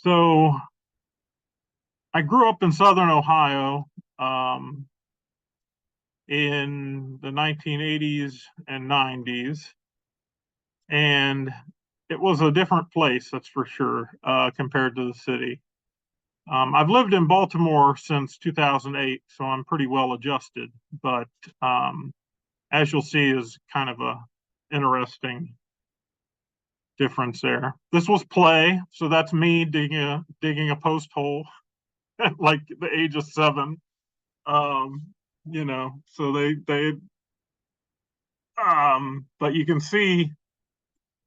So I grew up in Southern Ohio um, in the 1980s and 90s, and it was a different place, that's for sure, compared to the city. I've lived in Baltimore since 2008, so I'm pretty well adjusted, but um, as you'll see, is kind of a interesting difference there. This was play, so that's me digging a post hole at like the age of 7. Um, so but you can see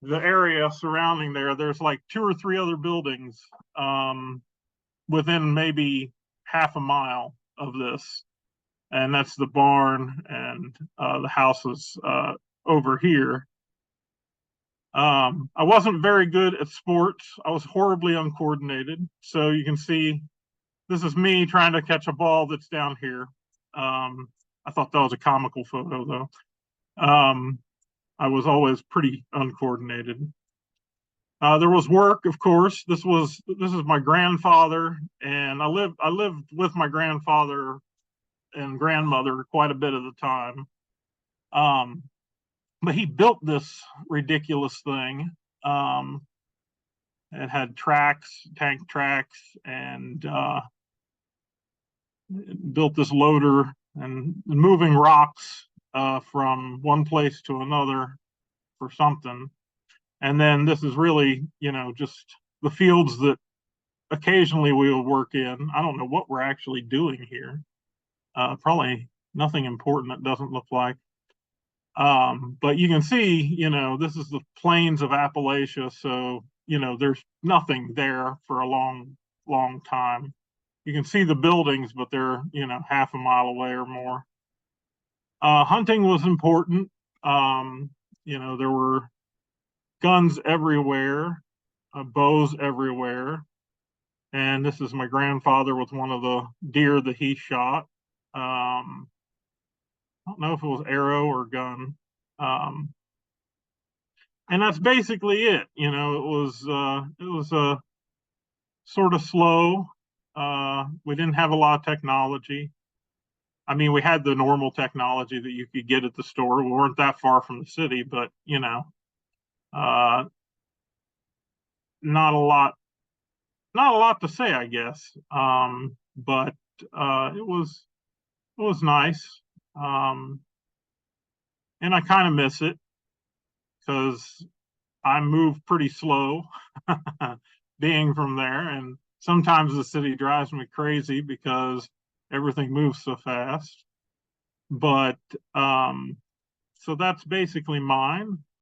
the area surrounding there. There's like 2 or 3 other buildings um, within maybe half a mile of this, and that's the barn and the houses over here. I wasn't very good at sports. I was horribly uncoordinated. So you can see this is me trying to catch a ball that's down here. Um, I thought that was a comical photo, though. I was always pretty uncoordinated. There was work, of course. This is my grandfather, and I lived with my grandfather and grandmother quite a bit of the time. Um, but he built this ridiculous thing. Um, it had tracks, tank tracks, and built this loader and moving rocks from one place to another for something. And then this is really, just the fields that occasionally we will work in. I don't know what we're actually doing here. Probably nothing important, it doesn't look like. But you can see, this is the plains of Appalachia. So, there's nothing there for a long, long time. You can see the buildings, but they're, half a mile away or more. Hunting was important. There were guns everywhere, bows everywhere. And this is my grandfather with one of the deer that he shot. I don't know if it was arrow or gun. Um, and that's basically it. It was sort of slow. We didn't have a lot of technology. I mean, we had the normal technology that you could get at the store. We weren't that far from the city, but uh, not a lot, not a lot to say, I guess. But it was nice, um, and I kind of miss it because I move pretty slow, being from there, and sometimes the city drives me crazy because everything moves so fast. But so that's basically mine.